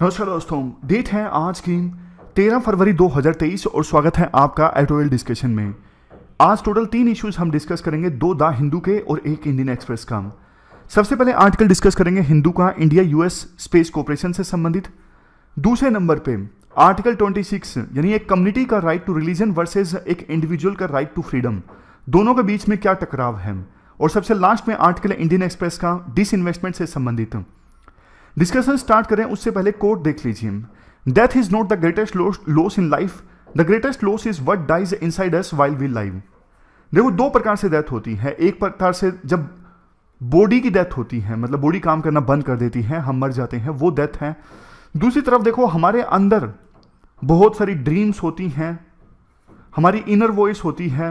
नमस्कार दोस्तों, डेट है आज की 13 फरवरी 2023 और स्वागत है आपका एडिटोरियल डिस्कशन में। आज टोटल 3 इश्यूज हम डिस्कस करेंगे, 2 द हिंदू के और 1 इंडियन एक्सप्रेस का। सबसे पहले आर्टिकल डिस्कस करेंगे हिंदू का, इंडिया यूएस स्पेस कोऑपरेशन से संबंधित। दूसरे नंबर पे आर्टिकल 26 यानी एक कम्युनिटी का राइट टू रिलीजन वर्सेज एक इंडिविजुअल का राइट टू फ्रीडम, दोनों के बीच में क्या टकराव है। और सबसे लास्ट में आर्टिकल इंडियन एक्सप्रेस का डिसइन्वेस्टमेंट से संबंधित। डिस्कशन स्टार्ट करें उससे पहले कोट देख लीजिए। Death is not the greatest loss in life, the greatest loss is what dies inside us while we live. देखो, 2 प्रकार से डेथ होती है। एक प्रकार से जब बॉडी की डेथ होती है, मतलब बॉडी काम करना बंद कर देती है, हम मर जाते हैं, वो डेथ है। दूसरी तरफ देखो, हमारे अंदर बहुत सारी ड्रीम्स होती हैं, हमारी इनर वॉइस होती है,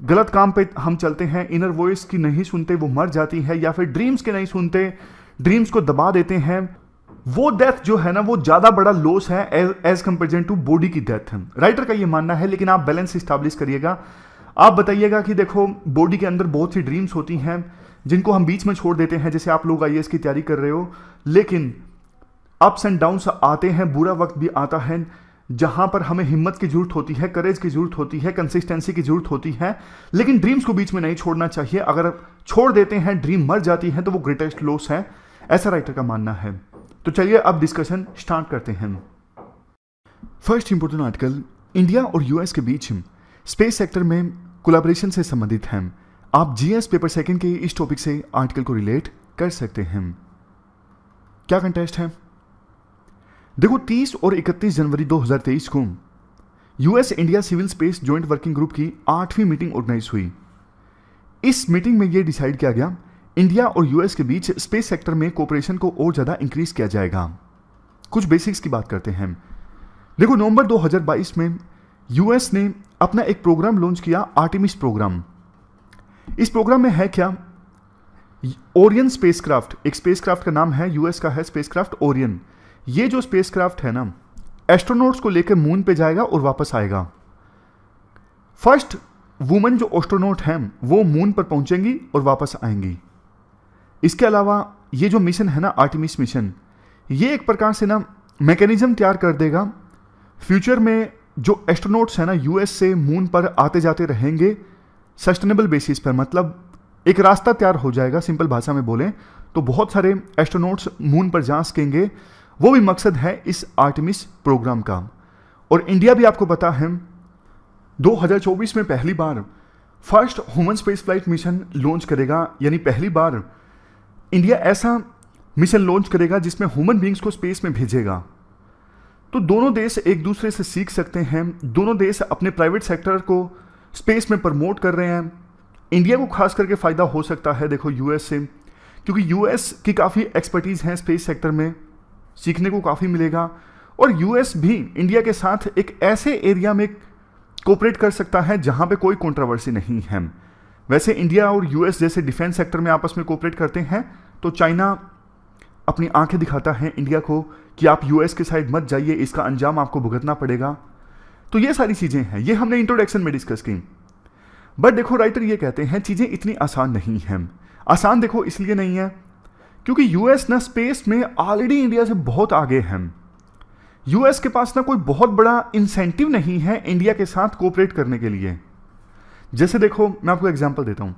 गलत काम पे हम चलते हैं, इनर वॉइस की नहीं सुनते, वो मर जाती है, या फिर ड्रीम्स के नहीं सुनते, ड्रीम्स को दबा देते हैं। वो डेथ जो है ना, वो ज्यादा बड़ा लॉस है एज कंपेयर टू बॉडी की डेथ है। राइटर का ये मानना है, लेकिन आप बैलेंस स्टैब्लिश करिएगा। आप बताइएगा कि देखो, बॉडी के अंदर बहुत सी ड्रीम्स होती हैं जिनको हम बीच में छोड़ देते हैं, जैसे आप लोग आईएएस की तैयारी कर रहे हो, लेकिन अप्स एंड डाउन्स आते हैं, बुरा वक्त भी आता है, जहां पर हमें हिम्मत की जरूरत होती है, करेज की जरूरत होती है, कंसिस्टेंसी की जरूरत होती है, लेकिन ड्रीम्स को बीच में नहीं छोड़ना चाहिए। अगर छोड़ देते हैं, ड्रीम मर जाती है, तो वो ग्रेटेस्ट लॉस है, ऐसा राइटर का मानना है। तो चलिए अब डिस्कशन स्टार्ट करते हैं। फर्स्ट इंपोर्टेंट आर्टिकल इंडिया और यूएस के बीच स्पेस सेक्टर में कोलैबोरेशन से संबंधित है। आप जीएस पेपर सेकंड के इस टॉपिक से आर्टिकल को रिलेट कर सकते हैं। क्या कंटेस्ट है? देखो, 30 और 31 जनवरी 2023 को US India civil space joint working group की 8वीं मीटिंग ऑर्गेनाइज हुई। इस मीटिंग में यह डिसाइड किया गया, इंडिया और यूएस के बीच स्पेस सेक्टर में कोऑपरेशन को और ज्यादा इंक्रीज किया जाएगा। कुछ बेसिक्स की बात करते हैं। देखो, नवंबर 2022 में यूएस ने अपना एक प्रोग्राम लॉन्च किया, आर्टेमिस प्रोग्राम। इस प्रोग्राम में है क्या? ओरियन स्पेसक्राफ्ट, एक स्पेसक्राफ्ट का नाम है, यूएस का है स्पेसक्राफ्ट ओरियन। ये जो स्पेसक्राफ्ट है ना, एस्ट्रोनॉट्स को लेकर मून पे जाएगा और वापस आएगा। फर्स्ट वुमन जो एस्ट्रोनॉट हैं वो मून पर पहुंचेंगी और वापस आएंगी। इसके अलावा ये जो मिशन है ना, आर्टेमिस मिशन, ये एक प्रकार से ना मैकेनिज्म तैयार कर देगा। फ्यूचर में जो एस्ट्रोनॉट्स है ना, यूएस से मून पर आते जाते रहेंगे सस्टेनेबल बेसिस पर, मतलब एक रास्ता तैयार हो जाएगा। सिंपल भाषा में बोलें तो बहुत सारे एस्ट्रोनॉट्स मून पर जा सकेंगे। वो भी मकसद है इस आर्टेमिस प्रोग्राम का। और इंडिया भी आपको पता है 2024 में पहली बार first human space flight mission launch करेगा, यानी पहली बार इंडिया ऐसा मिशन लॉन्च करेगा जिसमें ह्यूमन बींग्स को स्पेस में भेजेगा। तो दोनों देश एक दूसरे से सीख सकते हैं, दोनों देश अपने प्राइवेट सेक्टर को स्पेस में प्रमोट कर रहे हैं। इंडिया को खास करके फायदा हो सकता है, देखो, यूएस से, क्योंकि यूएस की काफ़ी एक्सपर्टीज है स्पेस सेक्टर में, सीखने को काफ़ी मिलेगा। और यूएस भी इंडिया के साथ एक ऐसे एरिया में कोऑपरेट कर सकता है जहां पे कोई कंट्रोवर्सी नहीं है। वैसे इंडिया और यूएस जैसे डिफेंस सेक्टर में आपस में कोऑपरेट करते हैं, तो चाइना अपनी आंखें दिखाता है इंडिया को कि आप यूएस के साइड मत जाइए, इसका अंजाम आपको भुगतना पड़ेगा। तो ये सारी चीज़ें हैं, ये हमने इंट्रोडक्शन में डिस्कस की। बट देखो, राइटर ये कहते हैं चीज़ें इतनी आसान नहीं हैं। आसान देखो इसलिए नहीं है क्योंकि यूएस ना स्पेस में ऑलरेडी इंडिया से बहुत आगे है। यूएस के पास ना कोई बहुत बड़ा इंसेंटिव नहीं है इंडिया के साथ कोऑपरेट करने के लिए। जैसे देखो, मैं आपको एग्जांपल देता हूं।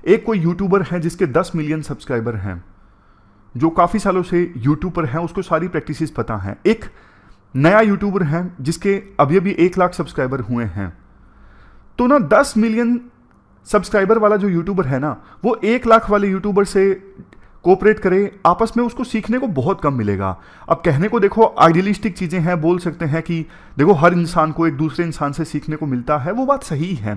एक कोई यूट्यूबर है जिसके 10 मिलियन सब्सक्राइबर हैं, जो काफ़ी सालों से यूट्यूब पर है, उसको सारी प्रैक्टिसेस पता है। एक नया यूट्यूबर है जिसके अभी अभी 1 लाख सब्सक्राइबर हुए हैं। तो ना 10 मिलियन सब्सक्राइबर वाला जो यूट्यूबर है ना, वो 1 लाख वाले यूट्यूबर से कोऑपरेट करे, आपस में उसको सीखने को बहुत कम मिलेगा। अब कहने को देखो आइडियलिस्टिक चीज़ें हैं, बोल सकते हैं कि देखो हर इंसान को एक दूसरे इंसान से सीखने को मिलता है, वो बात सही है,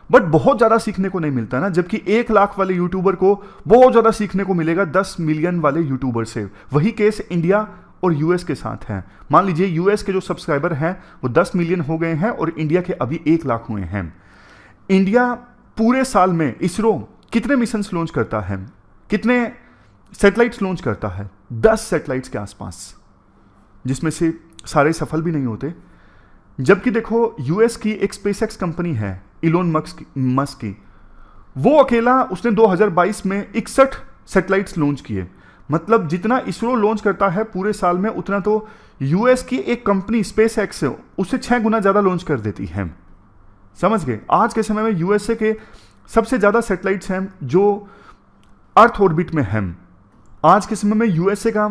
बट बहुत ज़्यादा सीखने को नहीं मिलता ना। जबकि 1 लाख वाले यूट्यूबर को बहुत ज़्यादा सीखने को मिलेगा 10 मिलियन वाले यूट्यूबर से। वही केस इंडिया और यूएस के साथ है। मान लीजिए यूएस के जो सब्सक्राइबर हैं वो 10 मिलियन हो गए हैं और इंडिया के अभी 1 लाख हुए हैं। इंडिया पूरे साल में इसरो कितने मिशंस लॉन्च करता है, कितने सैटेलाइट्स लॉन्च करता है? 10 सैटेलाइट्स के आसपास, जिसमें से सारे सफल भी नहीं होते। जबकि देखो, यूएस की एक स्पेसएक्स कंपनी है इलोन मस्क की, वो अकेला उसने 2022 में 61 सैटेलाइट्स लॉन्च किए। मतलब जितना इसरो लॉन्च करता है पूरे साल में, उतना तो यूएस की एक कंपनी स्पेस एक्स उससे 6 गुना ज़्यादा लॉन्च कर देती है। समझ गए? आज के समय में यूएसए के सबसे ज़्यादा सैटेलाइट्स हैं जो अर्थ ऑर्बिट में हैं। आज के समय में यूएसए का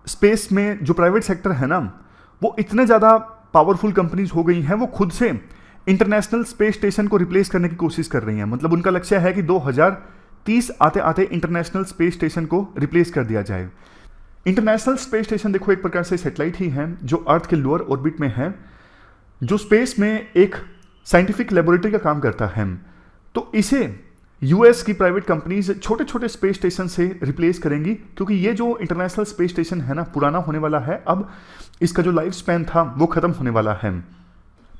स्पेस में जो प्राइवेट सेक्टर है ना, वो इतने ज़्यादा पावरफुल कंपनीज हो गई हैं, वो खुद से इंटरनेशनल स्पेस स्टेशन को रिप्लेस करने की कोशिश कर रही हैं। मतलब उनका लक्ष्य है कि 2030 आते आते इंटरनेशनल स्पेस स्टेशन को रिप्लेस कर दिया जाए। इंटरनेशनल स्पेस स्टेशन देखो एक प्रकार से सैटेलाइट ही है जो अर्थ के लोअर ऑर्बिट में है, जो स्पेस में एक साइंटिफिक लेबोरेटरी का काम करता है। तो इसे यूएस की प्राइवेट कंपनीज छोटे छोटे स्पेस स्टेशन से रिप्लेस करेंगी, क्योंकि ये जो इंटरनेशनल स्पेस स्टेशन है ना, पुराना होने वाला है। अब इसका जो लाइफ स्पैन था वो खत्म होने वाला है।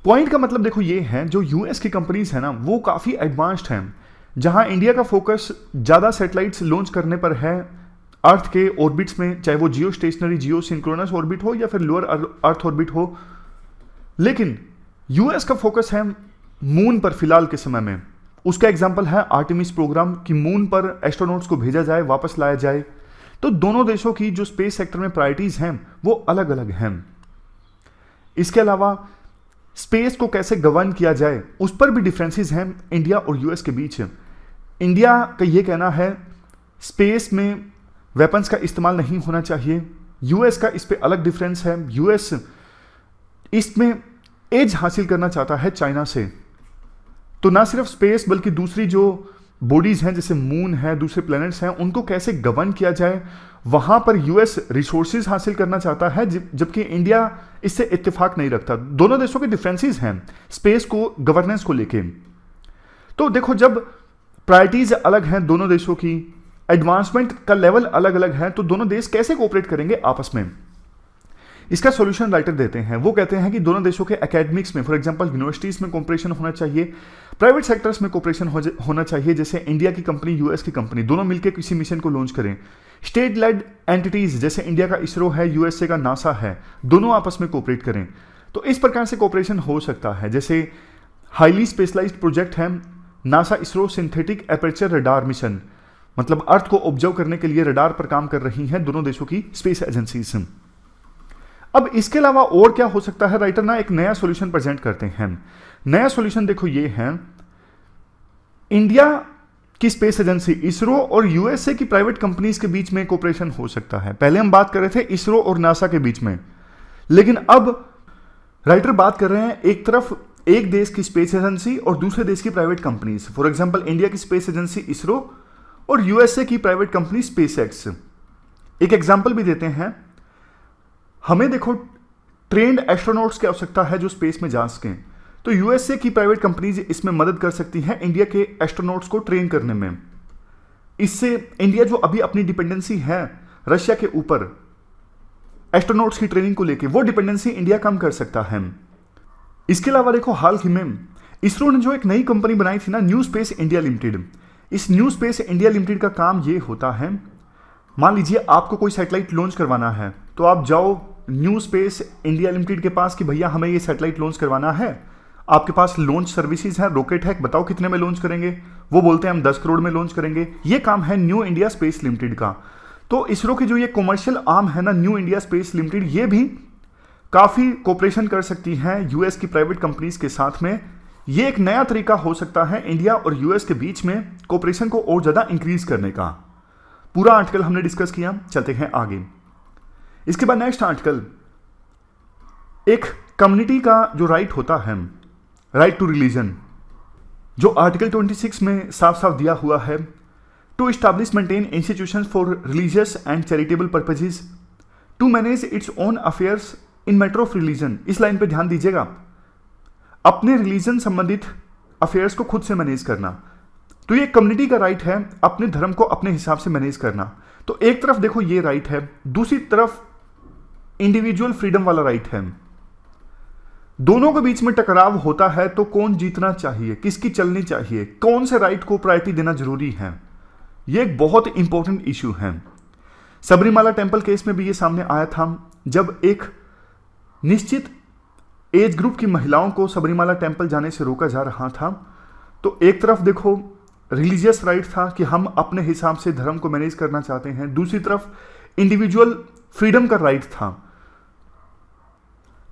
पॉइंट का मतलब देखो ये है, जो यूएस की कंपनीज है ना वो काफ़ी एडवांस्ड हैं। जहां इंडिया का फोकस ज़्यादा सैटेलाइट्स लॉन्च करने पर है अर्थ के ऑर्बिट्स में, चाहे वो जियो स्टेशनरी, जियो सिंक्रोनस ऑर्बिट हो या फिर लोअर अर्थ ऑर्बिट हो, लेकिन यूएस का फोकस है मून पर फिलहाल के समय में। उसका एग्जाम्पल है आर्टेमिस प्रोग्राम कि मून पर एस्ट्रोनॉट्स को भेजा जाए, वापस लाया जाए। तो दोनों देशों की जो स्पेस सेक्टर में प्रायोरिटीज हैं वो अलग अलग हैं। इसके अलावा स्पेस को कैसे गवर्न किया जाए उस पर भी डिफरेंसेस हैं इंडिया और यूएस के बीच। इंडिया का ये कहना है स्पेस में वेपन्स का इस्तेमाल नहीं होना चाहिए। यूएस का इस पे अलग डिफरेंस है। यूएस इसमें एज हासिल करना चाहता है चाइना से। तो ना सिर्फ स्पेस बल्कि दूसरी जो बॉडीज हैं जैसे मून है, दूसरे प्लैनेट्स हैं, उनको कैसे गवर्न किया जाए, वहां पर यूएस रिसोर्सेज हासिल करना चाहता है, जबकि इंडिया इससे इत्तेफाक नहीं रखता। दोनों देशों के डिफरेंसेस हैं स्पेस को गवर्नेंस को लेके। तो देखो जब प्रायोरिटीज अलग हैं दोनों देशों की, एडवांसमेंट का लेवल अलग अलग है, तो दोनों देश कैसे कोऑपरेट करेंगे आपस में? इसका सॉल्यूशन राइटर देते हैं। वो कहते हैं कि दोनों देशों के एकेडमिक्स में, फॉर एग्जांपल यूनिवर्सिटीज में कोऑपरेशन होना चाहिए, प्राइवेट सेक्टर्स में कोऑपरेशन होना चाहिए, जैसे इंडिया की कंपनी यूएस की कंपनी दोनों मिलकर किसी मिशन को लॉन्च करें। स्टेट लेड एंटिटीज जैसे इंडिया का इसरो है, यूएसए का नासा है, दोनों आपस में कोऑपरेट करें। तो इस प्रकार से कोऑपरेशन हो सकता है। जैसे हाईली स्पेशलाइज्ड प्रोजेक्ट है NASA ISRO synthetic aperture radar mission, मतलब अर्थ को ऑब्जर्व करने के लिए रडार पर काम कर रही हैं दोनों देशों की स्पेस एजेंसीज। अब इसके अलावा और क्या हो सकता है? राइटर ना एक नया सॉल्यूशन प्रेजेंट करते हैं। नया सॉल्यूशन देखो ये है, इंडिया की स्पेस एजेंसी इसरो और यूएसए की प्राइवेट कंपनीज के बीच में कोऑपरेशन हो सकता है। पहले हम बात कर रहे थे इसरो और नासा के बीच में, लेकिन अब राइटर बात कर रहे हैं एक तरफ एक देश की स्पेस एजेंसी और दूसरे देश की private companies. For example India की स्पेस एजेंसी इसरो और यूएसए की प्राइवेट कंपनी स्पेस एक्स। एक एग्जांपल भी देते हैं। हमें देखो ट्रेंड एस्ट्रोनॉट्स की आवश्यकता है जो स्पेस में जा सकें, तो यूएसए की प्राइवेट कंपनीज इसमें मदद कर सकती हैं इंडिया के एस्ट्रोनॉट्स को ट्रेन करने में। इससे इंडिया जो अभी अपनी डिपेंडेंसी है रशिया के ऊपर एस्ट्रोनॉट्स की ट्रेनिंग को लेके, वो डिपेंडेंसी इंडिया कम कर सकता है। इसके अलावा देखो हाल ही में इसरो ने जो एक नई कंपनी बनाई थी ना, न्यू स्पेस इंडिया लिमिटेड। इस न्यू स्पेस इंडिया लिमिटेड का काम ये होता है, मान लीजिए आपको कोई सैटेलाइट लॉन्च करवाना है, तो आप जाओ न्यू स्पेस इंडिया लिमिटेड के पास कि भैया हमें ये सैटेलाइट लॉन्च करवाना है, आपके पास लॉन्च सर्विसेज है, रॉकेट है, बताओ कितने में लॉन्च करेंगे। वो बोलते हैं हम 10 करोड़ में लॉन्च करेंगे। ये काम है न्यू इंडिया स्पेस लिमिटेड का। तो इसरो की जो ये कॉमर्शियल आर्म है ना, न्यू इंडिया स्पेस लिमिटेड, ये भी काफ़ी कोऑपरेशन कर सकती हैं यूएस की प्राइवेट कंपनीज के साथ में। ये एक नया तरीका हो सकता है इंडिया और यूएस के बीच में कोऑपरेशन को और ज़्यादा इंक्रीज करने का। पूरा आर्टिकल हमने डिस्कस किया, चलते हैं आगे। इसके बाद नेक्स्ट आर्टिकल, एक कम्युनिटी का जो राइट होता है, राइट टू रिलीजन, जो आर्टिकल 26 में साफ साफ दिया हुआ है, to establish maintain institutions for religious and charitable purposes, to manage its own affairs in matter of religion. इस लाइन पे ध्यान दीजिएगा, अपने रिलीजन संबंधित अफेयर्स को खुद से मैनेज करना। तो ये कम्युनिटी का राइट है अपने धर्म को अपने हिसाब से मैनेज करना। तो एक तरफ देखो ये राइट है, दूसरी तरफ इंडिविजुअल फ्रीडम वाला राइट है। दोनों के बीच में टकराव होता है तो कौन जीतना चाहिए, किसकी चलनी चाहिए, कौन से राइट को प्रायोरिटी देना जरूरी है, ये एक बहुत इंपॉर्टेंट इश्यू है। सबरीमाला टेम्पल केस में भी ये सामने आया था, जब एक निश्चित एज ग्रुप की महिलाओं को सबरीमाला टेम्पल जाने से रोका जा रहा था। तो एक तरफ देखो रिलीजियस राइट था कि हम अपने हिसाब से धर्म को मैनेज करना चाहते हैं, दूसरी तरफ इंडिविजुअल फ्रीडम का राइट था।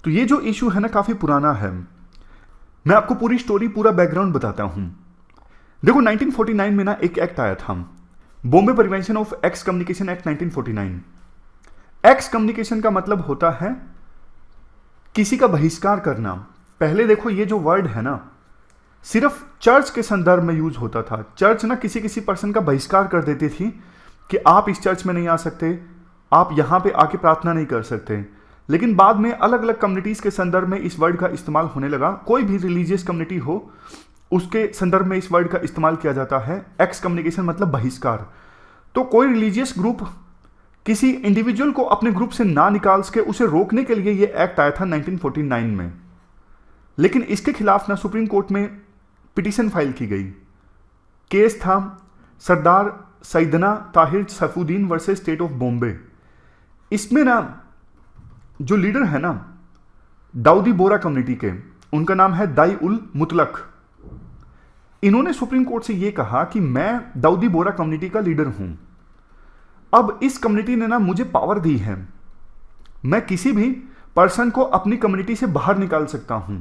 तो ये जो इशू है ना काफी पुराना है। मैं आपको पूरी स्टोरी, पूरा बैकग्राउंड बताता हूं। देखो 1949 में ना एक एक्ट आया था, Bombay prevention of x communication act 1949। X communication का मतलब होता है किसी का बहिष्कार करना। पहले देखो ये जो वर्ड है ना सिर्फ चर्च के संदर्भ में यूज होता था। चर्च ना किसी पर्सन का बहिष्कार कर देती थी कि आप इस चर्च में नहीं आ सकते, आप यहां पे आके प्रार्थना नहीं कर सकते। लेकिन बाद में अलग अलग कम्युनिटीज के संदर्भ में इस वर्ड का इस्तेमाल होने लगा। कोई भी रिलीजियस कम्युनिटी हो उसके संदर्भ में इस वर्ड का इस्तेमाल किया जाता है। एक्स कम्युनिकेशन मतलब बहिष्कार। तो कोई रिलीजियस ग्रुप किसी इंडिविजुअल को अपने ग्रुप से ना निकाल सके, उसे रोकने के लिए यह एक्ट आया था 1949 में। लेकिन इसके खिलाफ ना सुप्रीम कोर्ट में पिटीशन फाइल की गई। केस था Sardar Syedna Tahir Saifuddin versus state of Bombay. इसमें ना जो लीडर है ना दाऊदी बोरा कम्युनिटी के, उनका नाम है दाई उल मुतलक। इन्होंने सुप्रीम कोर्ट से यह कहा कि मैं दाऊदी बोरा कम्युनिटी का लीडर हूं। अब इस कम्युनिटी ने ना मुझे पावर दी है, मैं किसी भी पर्सन को अपनी कम्युनिटी से बाहर निकाल सकता हूं।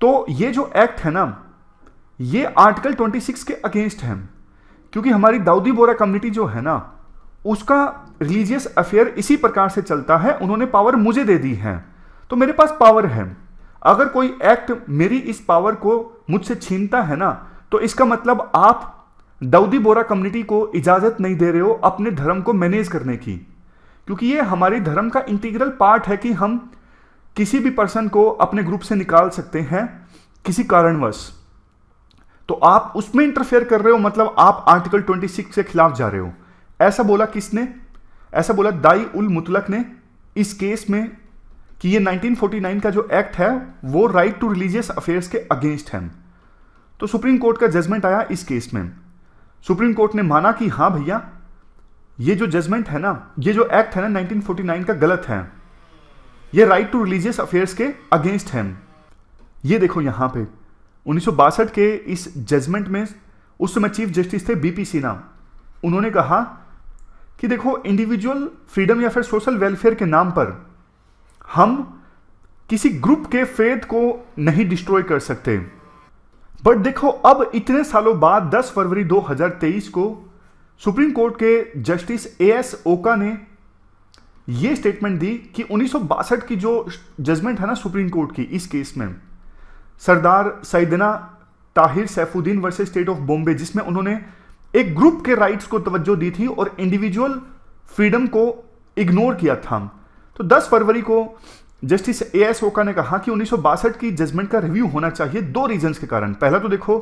तो ये जो एक्ट है ना ये आर्टिकल 26 के अगेंस्ट है, क्योंकि हमारी दाऊदी बोरा कम्युनिटी जो है ना उसका रिलीजियस अफेयर इसी प्रकार से चलता है। उन्होंने पावर मुझे दे दी है, तो मेरे पास पावर है। अगर कोई एक्ट मेरी इस पावर को मुझसे छीनता है ना तो इसका मतलब आप दाऊदी बोरा कम्युनिटी को इजाजत नहीं दे रहे हो अपने धर्म को मैनेज करने की, क्योंकि ये हमारी धर्म का इंटीग्रल पार्ट है कि हम किसी भी पर्सन को अपने ग्रुप से निकाल सकते हैं किसी कारणवश। तो आप उसमें इंटरफेयर कर रहे हो, मतलब आप आर्टिकल 26 के खिलाफ जा रहे हो। ऐसा बोला किसने? ऐसा बोला दाई उल मुतलक ने इस केस में कि ये 1949 का जो एक्ट है वो राइट टू रिलीजियस अफेयर्स के अगेंस्ट है। तो सुप्रीम कोर्ट का जजमेंट आया इस केस में। सुप्रीम कोर्ट ने माना कि हां भैया ये जो जजमेंट है ना, ये जो एक्ट है ना 1949 का गलत है, ये राइट टू रिलीजियस अफेयर्स के अगेंस्ट है। ये देखो यहां पे 1962 के इस जजमेंट में उस समय चीफ जस्टिस थे बीपी सिन्हा। उन्होंने कहा कि देखो इंडिविजुअल फ्रीडम या फिर सोशल वेलफेयर के नाम पर हम किसी ग्रुप के फेथ को नहीं डिस्ट्रॉय कर सकते। बट देखो अब इतने सालों बाद 10 फरवरी 2023 को सुप्रीम कोर्ट के जस्टिस एएस ओका ने यह स्टेटमेंट दी कि 1962 की जो जजमेंट है ना सुप्रीम कोर्ट की इस केस में Sardar Syedna Tahir Saifuddin versus state of Bombay, जिसमें उन्होंने एक ग्रुप के राइट्स को तवज्जो दी थी और इंडिविजुअल फ्रीडम को इग्नोर किया था। तो 10 फरवरी को जस्टिस एएस ओका ने कहा कि 1962 की जजमेंट का रिव्यू होना चाहिए दो रीजंस के कारण। पहला तो देखो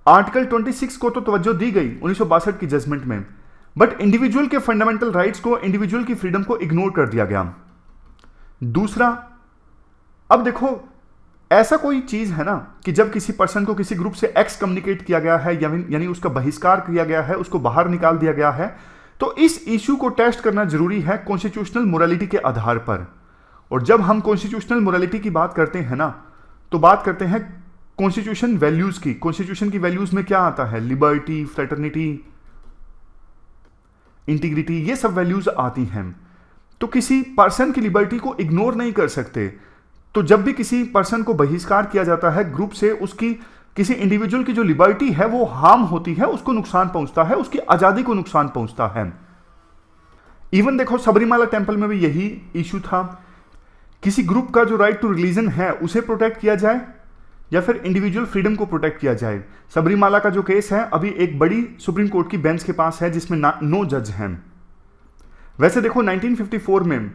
आर्टिकल 26 को तो तवज्जो दी गई 1962 की जजमेंट में, बट इंडिविजुअल के फंडामेंटल राइट्स को, इंडिविजुअल की फ्रीडम को इग्नोर कर दिया गया। दूसरा, अब देखो ऐसा कोई चीज है ना कि जब किसी पर्सन को किसी ग्रुप से एक्स कम्युनिकेट किया गया है यानी उसका बहिष्कार किया गया है, उसको बाहर निकाल दिया गया है, तो इस इश्यू को टेस्ट करना जरूरी है कॉन्स्टिट्यूशनल मोरालिटी के आधार पर। और जब हम कॉन्स्टिट्यूशनल मोरालिटी की बात करते हैं ना तो बात करते हैं कॉन्स्टिट्यूशन वैल्यूज की। कॉन्स्टिट्यूशन की वैल्यूज में क्या आता है? लिबर्टी, फ्रेटर्निटी, इंटीग्रिटी, ये सब वैल्यूज आती हैं। तो किसी पर्सन की लिबर्टी को इग्नोर नहीं कर सकते। तो जब भी किसी पर्सन को बहिष्कार किया जाता है ग्रुप से, उसकी किसी इंडिविजुअल की जो लिबर्टी है वो हार्म होती है, उसको नुकसान पहुंचता है, उसकी आजादी को नुकसान पहुंचता है। इवन देखो सबरीमाला टेंपल में भी यही इशू था, किसी ग्रुप का जो राइट टू रिलीजन है उसे प्रोटेक्ट किया जाए या फिर इंडिविजुअल फ्रीडम को प्रोटेक्ट किया जाए। सबरीमाला का जो केस है अभी एक बड़ी सुप्रीम कोर्ट की बेंच के पास है जिसमें 9 जज हैं। वैसे देखो 1954 में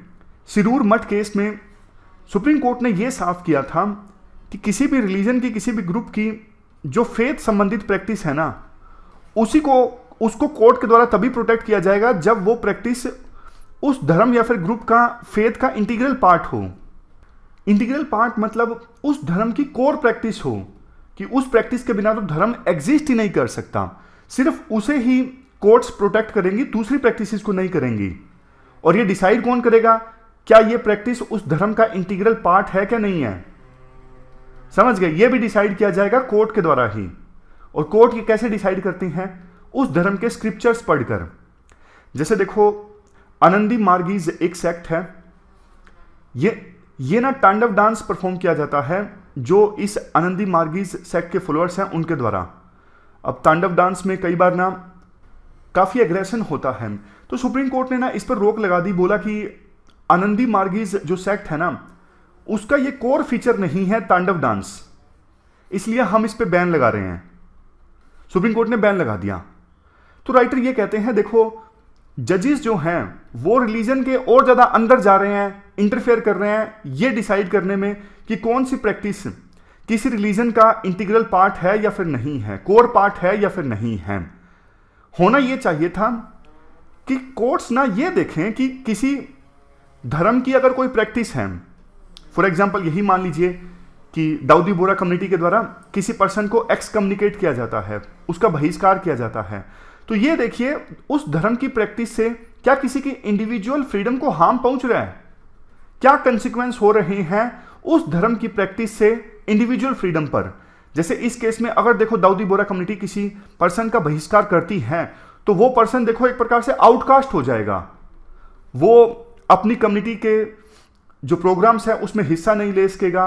सिरूर मठ केस में सुप्रीम कोर्ट ने यह साफ किया था कि किसी भी रिलीजन की, किसी भी ग्रुप की जो फेथ संबंधित प्रैक्टिस है ना उसको कोर्ट के द्वारा तभी प्रोटेक्ट किया जाएगा जब वो प्रैक्टिस उस धर्म या फिर ग्रुप का फेथ का इंटीग्रल पार्ट हो। इंटीग्रल पार्ट मतलब उस धर्म की कोर प्रैक्टिस हो कि उस प्रैक्टिस के बिना तो धर्म एग्जिस्ट ही नहीं कर सकता। सिर्फ उसे ही कोर्ट्स प्रोटेक्ट करेंगी, दूसरी प्रैक्टिसेस को नहीं करेंगी। और ये डिसाइड कौन करेगा क्या ये प्रैक्टिस उस धर्म का इंटीग्रल पार्ट है क्या नहीं है? समझ गए? ये भी डिसाइड किया जाएगा कोर्ट के द्वारा ही। और कोर्ट ये कैसे डिसाइड करती हैं? उस धर्म के स्क्रिप्चर्स पढ़कर। जैसे देखो आनंदी मार्गीज एक सेक्ट है, ये ना तांडव डांस परफॉर्म किया जाता है जो इस आनंदी मार्गीज सेक्ट के फॉलोअर्स हैं उनके द्वारा। अब तांडव डांस में कई बार ना काफी एग्रेशन होता है, तो सुप्रीम कोर्ट ने ना इस पर रोक लगा दी, बोला कि आनंदी मार्गीज जो सेक्ट है ना उसका ये कोर फीचर नहीं है तांडव डांस, इसलिए हम इस पे बैन लगा रहे हैं। सुप्रीम कोर्ट ने बैन लगा दिया। तो राइटर ये कहते हैं देखो जजेस जो हैं वो रिलीजन के और ज्यादा अंदर जा रहे हैं, इंटरफेयर कर रहे हैं ये डिसाइड करने में कि कौन सी प्रैक्टिस किसी रिलीजन का इंटीग्रल पार्ट है या फिर नहीं है, कोर पार्ट है या फिर नहीं है। होना यह चाहिए था कि कोर्ट्स ना ये देखें कि किसी धर्म की अगर कोई प्रैक्टिस है, फॉर एग्जाम्पल यही मान लीजिए कि दाऊदी बोरा कम्युनिटी के द्वारा किसी पर्सन को एक्सकम्युनिकेट किया जाता है, उसका बहिष्कार किया जाता है, तो ये देखिए उस धर्म की प्रैक्टिस से क्या किसी की इंडिविजुअल फ्रीडम को हार्म पहुंच रहा है, क्या कंसिक्वेंस हो रहे हैं उस धर्म की प्रैक्टिस से इंडिविजुअल फ्रीडम पर। जैसे इस केस में अगर देखो दाऊदी बोरा कम्युनिटी किसी पर्सन का बहिष्कार करती है तो वो पर्सन देखो एक प्रकार से आउटकास्ट हो जाएगा, वो अपनी कम्युनिटी के जो प्रोग्राम्स है उसमें हिस्सा नहीं ले सकेगा,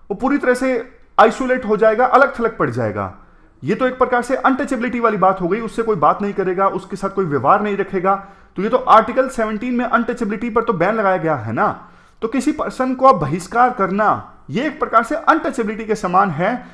वो पूरी तरह से आइसोलेट हो जाएगा, अलग थलग पड़ जाएगा। ये तो एक प्रकार से अनटचेबिलिटी वाली बात हो गई, उससे कोई बात नहीं करेगा, उसके साथ कोई व्यवहार नहीं रखेगा। तो ये तो आर्टिकल 17 में अनटचेबिलिटी पर तो बैन लगाया गया है ना। तो किसी पर्सन को अब बहिष्कार करना ये एक प्रकार से अनटचेबिलिटी के समान है,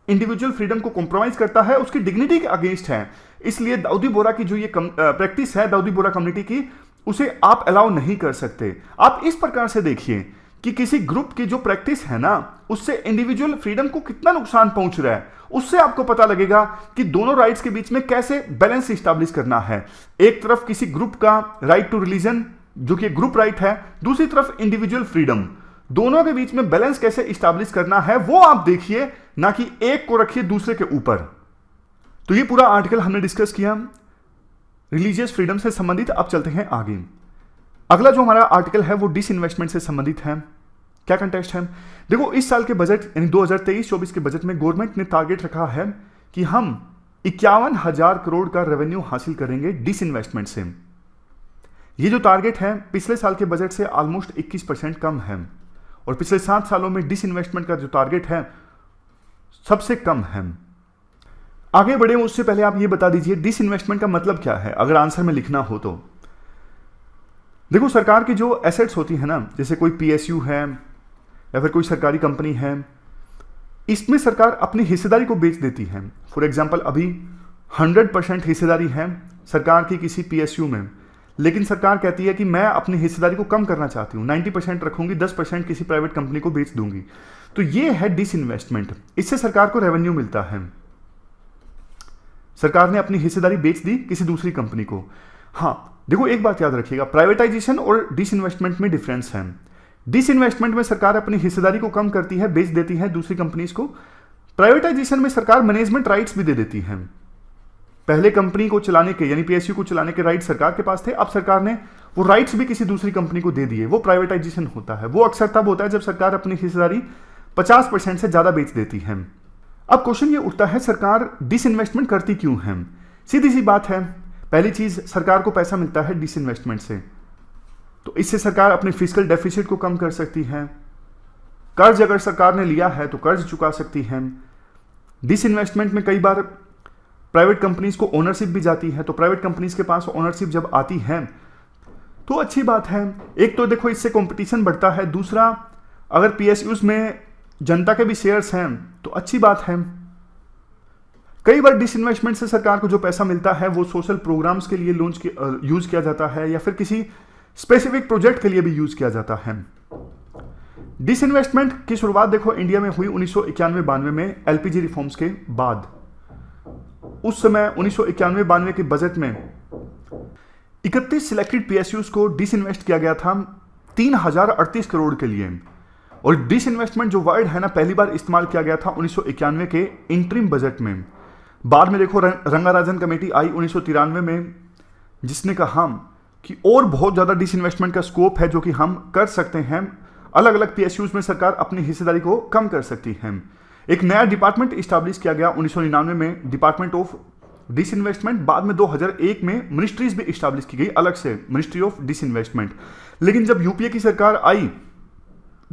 इंडिविजुअल फ्रीडम को कॉम्प्रोमाइज करता है, उसकी डिग्निटी के अगेंस्ट है। इसलिए दाऊदी बोरा की जो ये प्रैक्टिस है दाऊदी बोरा कम्युनिटी की, उसे आप अलाउ नहीं कर सकते। आप इस प्रकार से देखिए कि किसी ग्रुप की जो प्रैक्टिस है ना उससे इंडिविजुअल फ्रीडम को कितना नुकसान पहुंच रहा है, उससे आपको पता लगेगा कि दोनों राइट्स के बीच में कैसे बैलेंस स्टैब्लिश करना है। एक तरफ किसी ग्रुप का राइट टू रिलीजन जो कि ग्रुप राइट है, दूसरी तरफ इंडिविजुअल फ्रीडम, दोनों के बीच में बैलेंस कैसे स्टैब्लिश करना है वो आप देखिए, ना कि एक को रखिए दूसरे के ऊपर। तो ये पूरा आर्टिकल हमने डिस्कस किया रिलीजियस फ्रीडम से संबंधित। अब चलते हैं आगे। अगला जो हमारा आर्टिकल है वो डिसइन्वेस्टमेंट से संबंधित है। क्या कंटेक्स्ट है देखो, इस साल के बजट यानी 2023-24 के बजट में गवर्नमेंट ने टारगेट रखा है कि हम 51,000 करोड़ का रेवेन्यू हासिल करेंगे डिसइन्वेस्टमेंट से। ये जो टारगेट है पिछले साल के बजट से ऑलमोस्ट 21% कम है, और पिछले 7 सालों में डिसइन्वेस्टमेंट का जो टारगेट है सबसे कम है। आगे बढ़े उससे पहले आप ये बता दीजिए डिसइन्वेस्टमेंट का मतलब क्या है, अगर आंसर में लिखना हो तो। देखो सरकार की जो एसेट्स होती है ना, जैसे कोई पीएसयू है या फिर कोई सरकारी कंपनी है, इसमें सरकार अपनी हिस्सेदारी को बेच देती है। फॉर एग्जांपल अभी 100% हिस्सेदारी है सरकार की किसी पीएसयू में, लेकिन सरकार कहती है कि मैं अपनी हिस्सेदारी को कम करना चाहती हूँ, 90% रखूंगी, 10% किसी प्राइवेट कंपनी को बेच दूंगी। तो ये है डिसइन्वेस्टमेंट। इससे सरकार को रेवेन्यू मिलता है, सरकार ने अपनी हिस्सेदारी बेच दी किसी दूसरी कंपनी को। हाँ देखो एक बात याद रखिएगा, प्राइवेटाइजेशन और डिसइन्वेस्टमेंट में डिफरेंस है। डिसइन्वेस्टमेंट में सरकार अपनी हिस्सेदारी को कम करती है, बेच देती है दूसरी कंपनीज को। प्राइवेटाइजेशन में सरकार मैनेजमेंट राइट्स भी दे देती है। पहले कंपनी को चलाने के यानी पीएसयू को चलाने के राइट सरकार के पास थे, अब सरकार ने वो राइट्स भी किसी दूसरी कंपनी को दे दिए। वो प्राइवेटाइजेशन होता है, वो अक्सर तब होता है जब सरकार अपनी हिस्सेदारी 50% से ज्यादा बेच देती है। अब क्वेश्चन ये उठता है सरकार डिसइन्वेस्टमेंट करती क्यों है? सीधी सी बात है, पहली चीज सरकार को पैसा मिलता है डिसइन्वेस्टमेंट से, तो इससे सरकार अपने फिस्कल डेफिसिट को कम कर सकती है। कर्ज अगर सरकार ने लिया है तो कर्ज चुका सकती है। डिसइन्वेस्टमेंट में कई बार प्राइवेट कंपनीज को ओनरशिप भी जाती है, तो प्राइवेट कंपनीज के पास ओनरशिप जब आती है तो अच्छी बात है। एक तो देखो इससे कंपटीशन बढ़ता है, दूसरा अगर पीएसयूज में जनता के भी शेयर्स हैं तो अच्छी बात है। कई बार डिसइन्वेस्टमेंट से सरकार को जो पैसा मिलता है वो सोशल प्रोग्राम्स के लिए यूज किया जाता है, या फिर किसी स्पेसिफिक प्रोजेक्ट के लिए भी यूज किया जाता है। डिसइन्वेस्टमेंट की शुरुआत देखो इंडिया में हुई 1991-92 में एलपीजी रिफॉर्म्स के बाद। उस समय 1991-92 के बजट में 31 सिलेक्टेड पीएसयूज को डिसइन्वेस्ट किया गया था 3038 करोड़ के लिए। और डिसइन्वेस्टमेंट जो वर्ड है ना पहली बार इस्तेमाल किया गया था 1991 के इंटरिम बजट में। बाद में देखो रंगाराजन कमेटी आई 1993 में, जिसने कहा कि और बहुत ज्यादा डिसइन्वेस्टमेंट का स्कोप है जो कि हम कर सकते हैं। अलग अलग पीएसयूज में सरकार अपनी हिस्सेदारी को कम कर सकती है। एक नया डिपार्टमेंट इस्टेब्लिश किया गया 1999 में, डिपार्टमेंट ऑफ डिसइन्वेस्टमेंट। बाद में 2001 में मिनिस्ट्रीज भी इस्टेब्लिश की गई अलग से, मिनिस्ट्री ऑफ डिसइन्वेस्टमेंट। लेकिन जब यूपीए की सरकार आई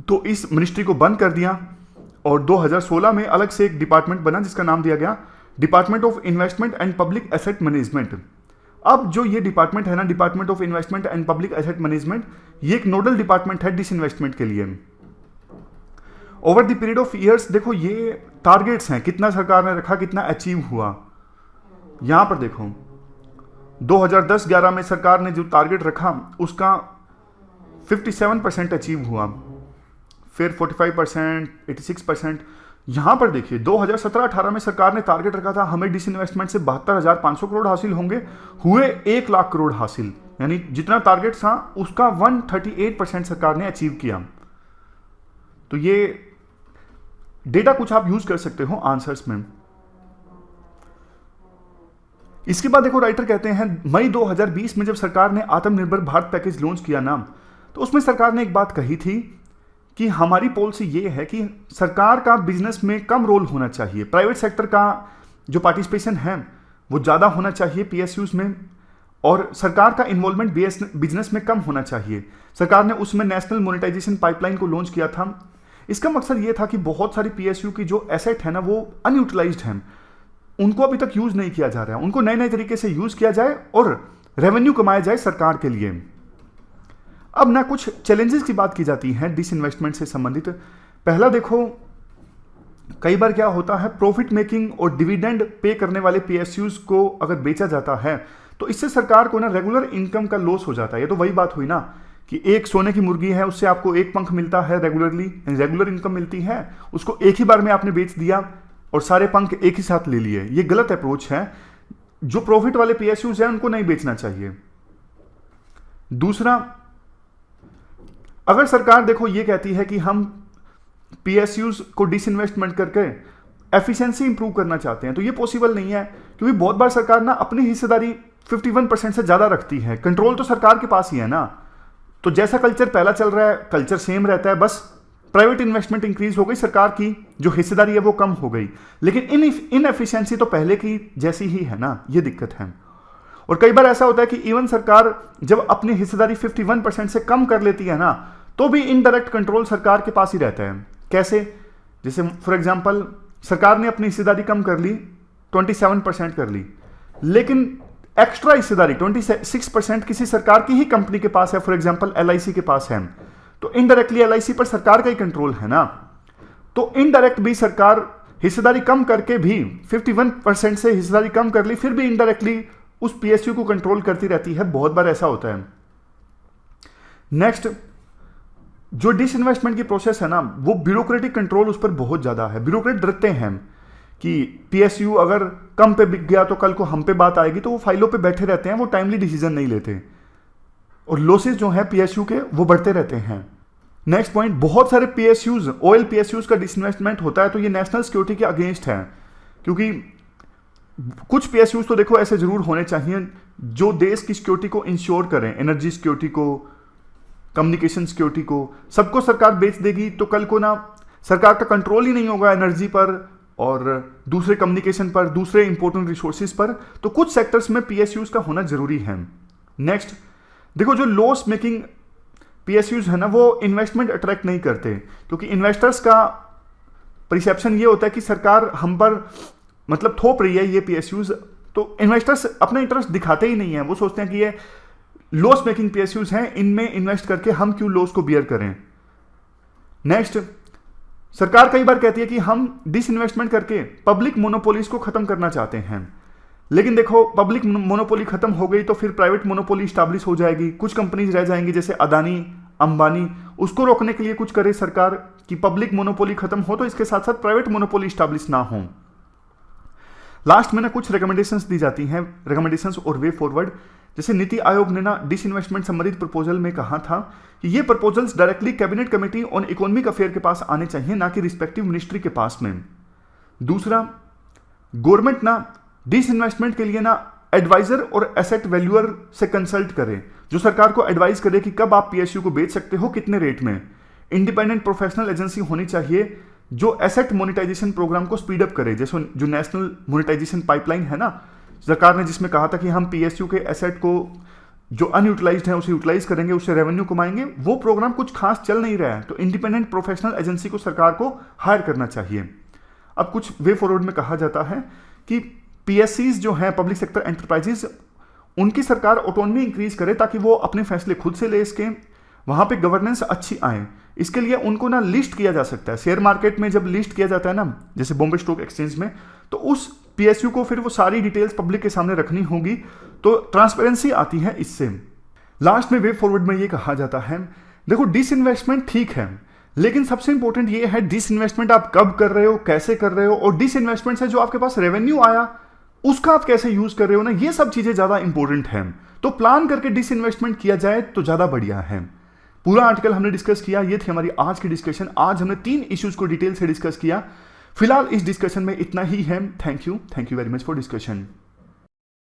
तो इस मिनिस्ट्री को बंद कर दिया और 2016 में अलग से एक डिपार्टमेंट बना जिसका नाम दिया गया department of investment and public asset management. अब जो ये डिपार्टमेंट है ना, department of investment and public asset management, ये एक नोडल डिपार्टमेंट है डिसइन्वेस्टमेंट के लिए। Over the period of years देखो ये टारगेट्स हैं, कितना सरकार ने रखा, कितना अचीव हुआ। यहां पर देखो 2010-11 में सरकार ने जो टारगेट रखा उसका 57% अचीव हुआ, फिर 45%, 86%। यहां पर देखिए 2017-18 में सरकार ने टारगेट रखा था हमें डिसइन्वेस्टमेंट से 72,500 करोड़ हासिल होंगे, हुए 1 लाख करोड़ हासिल, यानी जितना टारगेट था उसका 138% सरकार ने अचीव किया। तो ये डेटा कुछ आप यूज कर सकते हो आंसर्स में। इसके बाद देखो राइटर कहते हैं मई 2020 में जब सरकार ने आत्मनिर्भर भारत पैकेज लॉन्च किया ना, तो उसमें सरकार ने एक बात कही थी कि हमारी पॉलिसी ये है कि सरकार का बिजनेस में कम रोल होना चाहिए, प्राइवेट सेक्टर का जो पार्टिसिपेशन है वो ज़्यादा होना चाहिए पीएसयूज में, और सरकार का इन्वॉल्वमेंट बिजनेस में कम होना चाहिए। सरकार ने उसमें नेशनल मोनेटाइजेशन पाइपलाइन को लॉन्च किया था। इसका मकसद ये था कि बहुत सारी पीएसयू की जो एसेट है ना वो अनयूटिलाइज्ड हैं, उनको अभी तक यूज नहीं किया जा रहा है, उनको नए नए तरीके से यूज किया जाए और रेवेन्यू कमाया जाए सरकार के लिए। अब ना कुछ चैलेंजेस की बात की जाती है डिसइन्वेस्टमेंट से संबंधित। पहला देखो, कई बार क्या होता है प्रॉफिट मेकिंग और डिविडेंड पे करने वाले पीएसयूज को अगर बेचा जाता है तो इससे सरकार को ना रेगुलर इनकम का लॉस हो जाता है। ये तो वही बात हुई ना कि एक सोने की मुर्गी है, उससे आपको एक पंख मिलता है रेगुलरली, रेगुलर इनकम मिलती है, उसको एक ही बार में आपने बेच दिया और सारे पंख एक ही साथ ले लिए। ये गलत अप्रोच है। जो प्रॉफिट वाले पीएसयूज हैं उनको नहीं बेचना चाहिए। दूसरा, अगर सरकार देखो ये कहती है कि हम पीएसयूज को डिसइन्वेस्टमेंट करके एफिशिएंसी इंप्रूव करना चाहते हैं, तो ये पॉसिबल नहीं है, क्योंकि बहुत बार सरकार ना अपनी हिस्सेदारी 51% से ज्यादा रखती है। कंट्रोल तो सरकार के पास ही है ना, तो जैसा कल्चर पहला चल रहा है कल्चर सेम रहता है, बस प्राइवेट इन्वेस्टमेंट इंक्रीज हो गई, सरकार की जो हिस्सेदारी है वो कम हो गई, लेकिन इनएफिशिएंसी तो पहले की जैसी ही है ना, ये दिक्कत है। और कई बार ऐसा होता है कि इवन सरकार जब अपनी हिस्सेदारी 51% से कम कर लेती है ना, तो भी इनडायरेक्ट कंट्रोल सरकार के पास ही रहता है। कैसे? जैसे फॉर एग्जांपल सरकार ने अपनी हिस्सेदारी कम कर ली, 27% कर ली, लेकिन एक्स्ट्रा हिस्सेदारी 26% किसी सरकार की ही कंपनी के पास है, फॉर एग्जांपल एलआईसी के पास है, तो इनडायरेक्टली एलआईसी पर सरकार का ही कंट्रोल है ना। तो इनडायरेक्ट भी सरकार हिस्सेदारी कम करके भी 51% से हिस्सेदारी कम कर ली, फिर भी इनडायरेक्टली उस पीएसयू को कंट्रोल करती रहती है। बहुत बार ऐसा होता है। नेक्स्ट, जो डिसइन्वेस्टमेंट की प्रोसेस है ना, वो ब्यूरोक्रेटिक कंट्रोल उस पर बहुत ज्यादा है। ब्यूरोक्रेट डरते हैं कि पीएसयू अगर कम पे बिक गया तो कल को हम पे बात आएगी, तो वो फाइलों पे बैठे रहते हैं, वो टाइमली डिसीजन नहीं लेते और लॉसेस जो है पीएसयू के वो बढ़ते रहते हैं। नेक्स्ट पॉइंट, बहुत सारे पीएसयूज, ऑयल पीएसयूज का डिसइन्वेस्टमेंट होता है तो ये नेशनल सिक्योरिटी के अगेंस्ट है, क्योंकि कुछ पीएसयूज तो देखो ऐसे जरूर होने चाहिए जो देश की सिक्योरिटी को इंश्योर करें, एनर्जी सिक्योरिटी को, कम्युनिकेशन सिक्योरिटी को। सबको सरकार बेच देगी तो कल को ना सरकार का कंट्रोल ही नहीं होगा एनर्जी पर और दूसरे कम्युनिकेशन पर, दूसरे इंपॉर्टेंट रिसोर्सेज पर, तो कुछ सेक्टर्स में पीएसयूज का होना जरूरी है। नेक्स्ट देखो, जो लॉस मेकिंग पीएसयूज है ना वो इन्वेस्टमेंट अट्रैक्ट नहीं करते, क्योंकि इन्वेस्टर्स का परसेप्शन ये होता है कि सरकार हम पर मतलब थोप रही है ये पीएसयूज, तो इन्वेस्टर्स अपना इंटरेस्ट दिखाते ही नहीं है। वो सोचते हैं कि ये लॉस मेकिंग पीएसयूज हैं, इनमें इन्वेस्ट करके हम क्यों लॉस को बियर करें। नेक्स्ट, सरकार कई बार कहती है कि हम डिसइन्वेस्टमेंट करके पब्लिक मोनोपोलीज को खत्म करना चाहते हैं, लेकिन देखो पब्लिक मोनोपोली खत्म हो गई तो फिर प्राइवेट मोनोपोली स्टैब्लिश हो जाएगी, कुछ कंपनीज रह जाएंगी जैसे अदानी, अंबानी। उसको रोकने के लिए कुछ करे सरकार कि पब्लिक मोनोपोली खत्म हो तो इसके साथ साथ प्राइवेट मोनोपोली स्टैब्लिश ना हो। लास्ट में ना कुछ रिकमेंडेशंस दी जाती हैं, रिकमेंडेशंस और वे फॉरवर्ड। जैसे नीति आयोग ने ना डिसइन्वेस्टमेंट संबंधित प्रपोजल में कहा था कि ये proposals directly cabinet committee on economic affair के पास आने चाहिए, ना कि रिस्पेक्टिव मिनिस्ट्री के पास में। दूसरा, गवर्नमेंट ना डिसइन्वेस्टमेंट के लिए ना एडवाइजर और एसेट वैल्यूअर से कंसल्ट करे, जो सरकार को एडवाइस करे कि कब आप पीएसयू को बेच सकते हो, कितने रेट में। इंडिपेंडेंट प्रोफेशनल एजेंसी होनी चाहिए जो एसेट मोनेटाइजेशन प्रोग्राम को स्पीड अप करे, जैसे जो नेशनल मोनेटाइजेशन पाइपलाइन है ना, सरकार ने जिसमें कहा था कि हम पीएसयू के एसेट को जो अनयूटिलाइज्ड है उसे यूटिलाइज करेंगे, उससे रेवेन्यू कमाएंगे, वो प्रोग्राम कुछ खास चल नहीं रहा है। तो इंडिपेंडेंट प्रोफेशनल एजेंसी को सरकार को हायर करना चाहिए। अब कुछ वे फॉरवर्ड में कहा जाता है कि पीएससीज जो है, पब्लिक सेक्टर एंटरप्राइजेज, उनकी सरकार ऑटोनॉमी इंक्रीज करे ताकि वो अपने फैसले खुद से ले सकें, वहां पे गवर्नेंस अच्छी आए। इसके लिए उनको ना लिस्ट किया जा सकता है। शेयर मार्केट में जब लिस्ट किया जाता है ना, जैसे बॉम्बे स्टॉक एक्सचेंज में, तो उस पीएसयू को फिर वो सारी डिटेल्स पब्लिक के सामने रखनी होगी, तो ट्रांसपेरेंसी आती है इससे। लास्ट में वे फॉरवर्ड में ये कहा जाता है, देखो डिसइन्वेस्टमेंट ठीक है, लेकिन सबसे इंपॉर्टेंट ये है डिसइन्वेस्टमेंट आप कब कर रहे हो, कैसे कर रहे हो, और डिसइन्वेस्टमेंट से जो आपके पास रेवेन्यू आया उसका आप कैसे यूज कर रहे हो ना, ये सब चीजें ज्यादा इंपॉर्टेंट है। तो प्लान करके डिसइन्वेस्टमेंट किया जाए तो ज्यादा बढ़िया है। पूरा आर्टिकल हमने डिस्कस किया, ये थी हमारी आज की डिस्कशन। आज हमने 3 इश्यूज को डिटेल से डिस्कस किया। फिलहाल इस डिस्कशन में इतना ही है। Thank you very much for discussion.